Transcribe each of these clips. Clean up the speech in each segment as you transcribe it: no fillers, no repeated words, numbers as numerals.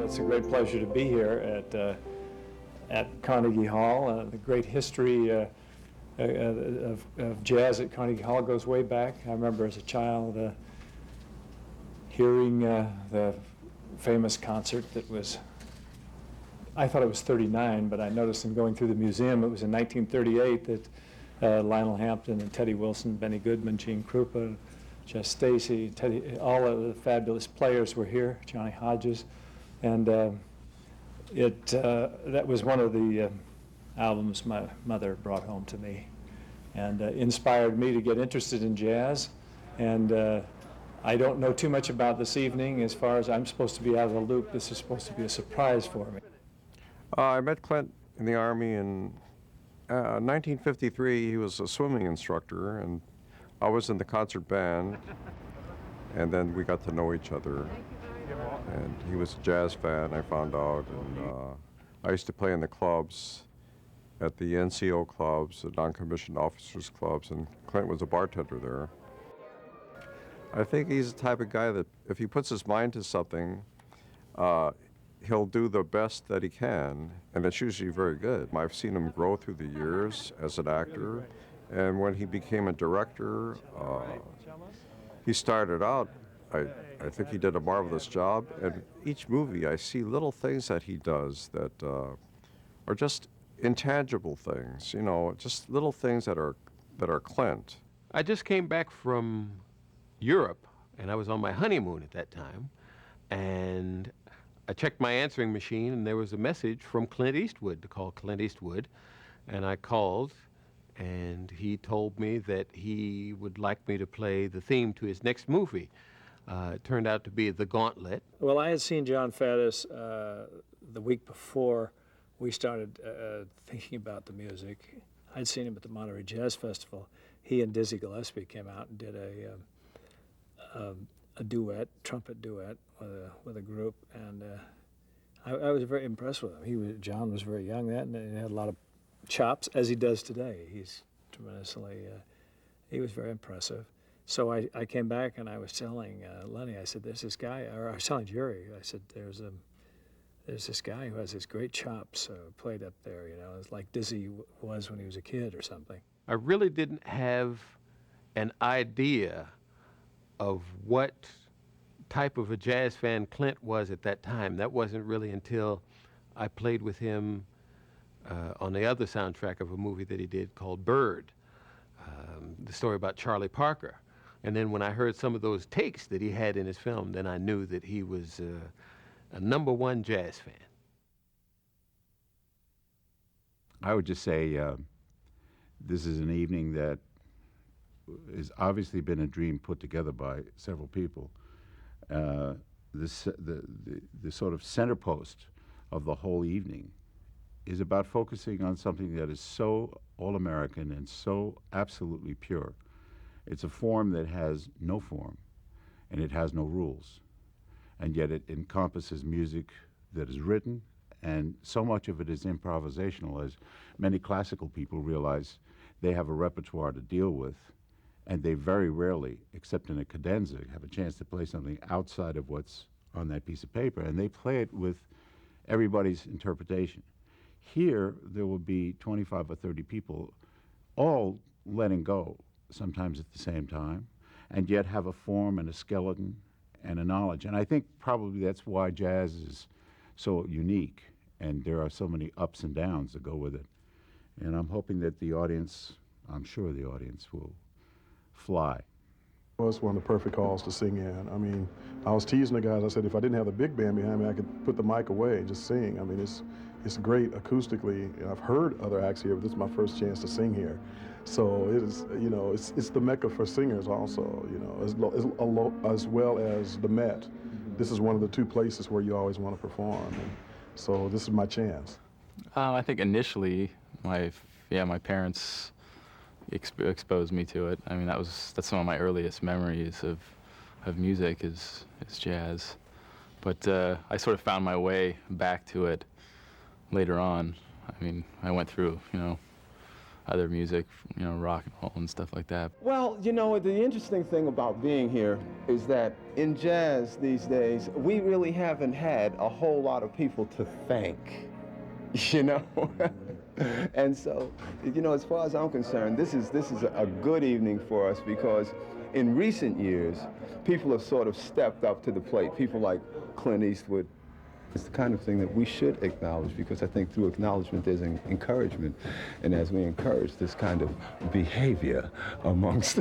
It's a great pleasure to be here at Carnegie Hall. The great history of jazz at Carnegie Hall goes way back. I remember as a child hearing the famous concert that was, I thought it was 39, but I noticed in going through the museum it was in 1938 that Lionel Hampton and Teddy Wilson, Benny Goodman, Gene Krupa, Jess Stacy, Teddy, all of the fabulous players were here, Johnny Hodges. And that was one of the albums my mother brought home to me and inspired me to get interested in jazz. And I don't know too much about this evening as far as I'm supposed to be out of the loop. This is supposed to be a surprise for me. I met Clint in the Army in 1953. He was a swimming instructor, and I was in the concert band. And then we got to know each other. And he was a jazz fan, I found out, and I used to play in the clubs, at the NCO clubs, the non-commissioned officers clubs, and Clint was a bartender there. I think he's the type of guy that if he puts his mind to something, he'll do the best that he can, and it's usually very good. I've seen him grow through the years as an actor, and when he became a director, he started out, I think he did a marvelous job, and each movie I see little things that he does that are just intangible things, you know, just little things that are Clint. I just came back from Europe, and I was on my honeymoon at that time, and I checked my answering machine, and there was a message from Clint Eastwood to call Clint Eastwood, and I called, and he told me that he would like me to play the theme to his next movie. It turned out to be The Gauntlet. Well, I had seen John Faddis the week before we started thinking about the music. I'd seen him at the Monterey Jazz Festival. He and Dizzy Gillespie came out and did a duet, trumpet duet with a group, and I was very impressed with him. John was very young then, and he had a lot of chops, as he does today. He's tremendously, he was very impressive. So I came back and I was telling Lenny, I said, there's this guy, or I was telling Jerry, I said, there's this guy who has this great chops played up there, you know, it's like Dizzy was when he was a kid or something. I really didn't have an idea of what type of a jazz fan Clint was at that time. That wasn't really until I played with him on the other soundtrack of a movie that he did called Bird, the story about Charlie Parker. And then when I heard some of those takes that he had in his film, then I knew that he was a #1 jazz fan. I would just say this is an evening that has obviously been a dream put together by several people. The sort of center post of the whole evening is about focusing on something that is so all-American and so absolutely pure. It's a form that has no form, and it has no rules, and yet it encompasses music that is written, and so much of it is improvisational, as many classical people realize they have a repertoire to deal with, and they very rarely, except in a cadenza, have a chance to play something outside of what's on that piece of paper, and they play it with everybody's interpretation. Here, there will be 25 or 30 people all letting go, sometimes at the same time, and yet have a form and a skeleton and a knowledge. And I think probably that's why jazz is so unique, and there are so many ups and downs that go with it. And I'm hoping that the audience, I'm sure the audience will fly. Well, it's one of the perfect halls to sing in. I mean, I was teasing the guys. I said, if I didn't have the big band behind me, I could put the mic away and just sing. I mean, it's great acoustically. I've heard other acts here, but this is my first chance to sing here. So it is, you know, it's the mecca for singers also, you know, as well as the Met. This is one of the two places where you always want to perform. And so this is my chance. I think initially, my parents exposed me to it. I mean, that's some of my earliest memories of music is jazz. But I sort of found my way back to it later on. I mean, I went through, other music, rock and roll and stuff like that. Well, the interesting thing about being here is that in jazz these days, we really haven't had a whole lot of people to thank, And so, as far as I'm concerned, this is a good evening for us because in recent years, people have sort of stepped up to the plate. People like Clint Eastwood. It's the kind of thing that we should acknowledge because I think through acknowledgement there's encouragement. And as we encourage this kind of behavior amongst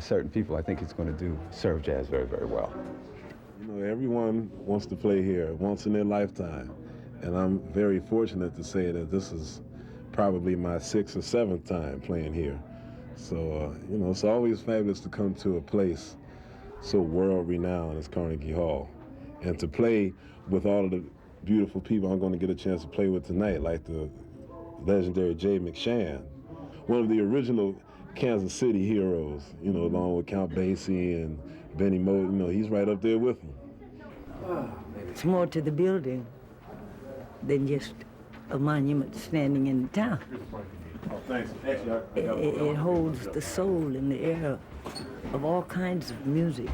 certain people, I think it's going to serve jazz very, very well. Everyone wants to play here once in their lifetime. And I'm very fortunate to say that this is probably my 6th or 7th time playing here. So, it's always fabulous to come to a place so world-renowned as Carnegie Hall and to play with all of the beautiful people I'm going to get a chance to play with tonight, like the legendary Jay McShann, one of the original Kansas City heroes, along with Count Basie and Benny Moe, he's right up there with them. It's more to the building than just a monument standing in the town. Oh, thanks. Actually, It holds the soul and the air of all kinds of music,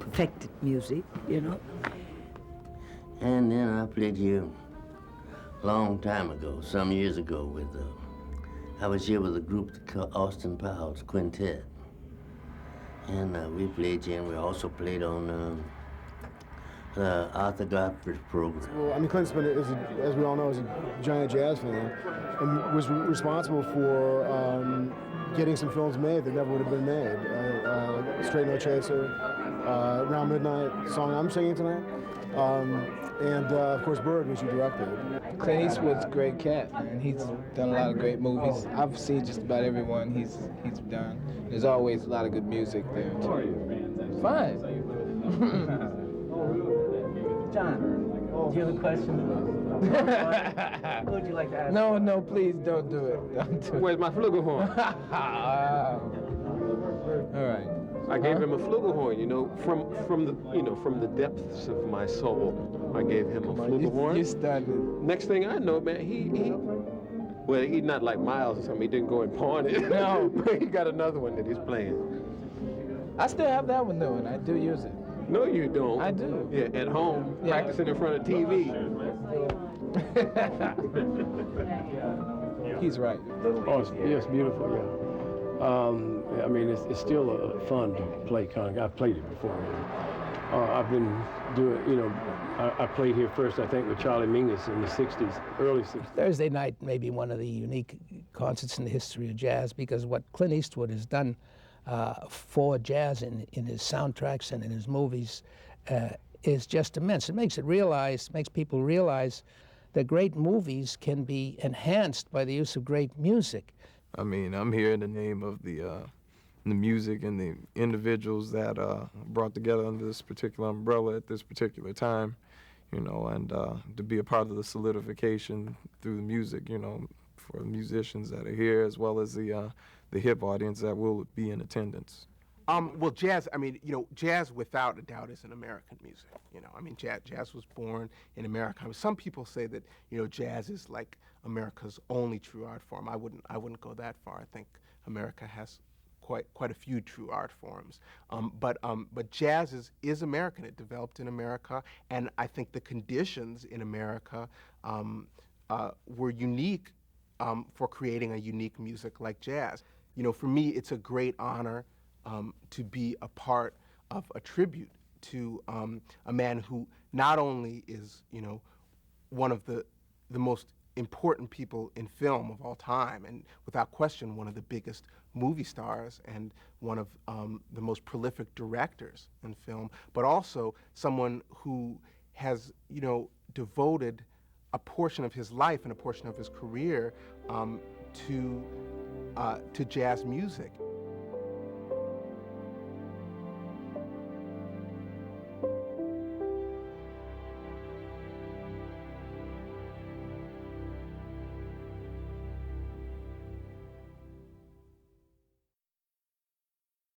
perfected music, And then I played here a long time ago, some years ago, I was here with a group called Austin Powell's Quintet. And we played here, and we also played on Arthur Godfrey's program. Well, Clint Eastwood, as we all know, is a giant jazz fan and was responsible for getting some films made that never would have been made. Straight No Chaser, Around Midnight, song I'm singing tonight, and of course Bird, which you directed. Clint Eastwood's a great cat, and he's done a lot of great movies. I've seen just about every one he's done. There's always a lot of good music there, too. Fine. John, do you have a question? What would you like to ask? No, please don't do it. Don't do it. Where's my flugelhorn? All right. I gave him a flugelhorn, from the depths of my soul. I gave him a flugelhorn. You started. Next thing I know, man, he's not like Miles or something. He didn't go and pawn it. No. But he got another one that he's playing. I still have that one though, and I do use it. No, you don't. I do. Yeah, at home, practicing in front of TV. He's right. Oh, yes, beautiful, yeah. I mean, it's still fun to play Carnegie. I've played it before. I've been doing, I played here first, I think, with Charlie Mingus in the 60s, early 60s. Thursday night may be one of the unique concerts in the history of jazz because what Clint Eastwood has done for jazz in his soundtracks and in his movies is just immense. It makes people realize that great movies can be enhanced by the use of great music. I mean, I'm here in the name of the music and the individuals that brought together under this particular umbrella at this particular time, and to be a part of the solidification through the music, for musicians that are here as well as the hip audience that will be in attendance. Well, jazz, jazz without a doubt is an American music. Jazz was born in America. Some people say that, jazz is like America's only true art form. I wouldn't go that far. I think America has quite a few true art forms. But jazz is American. It developed in America, and I think the conditions in America were unique for creating a unique music like jazz. For me, it's a great honor to be a part of a tribute to a man who not only is, one of the most important people in film of all time, and without question one of the biggest movie stars and one of the most prolific directors in film, but also someone who has, devoted a portion of his life and a portion of his career to to jazz music.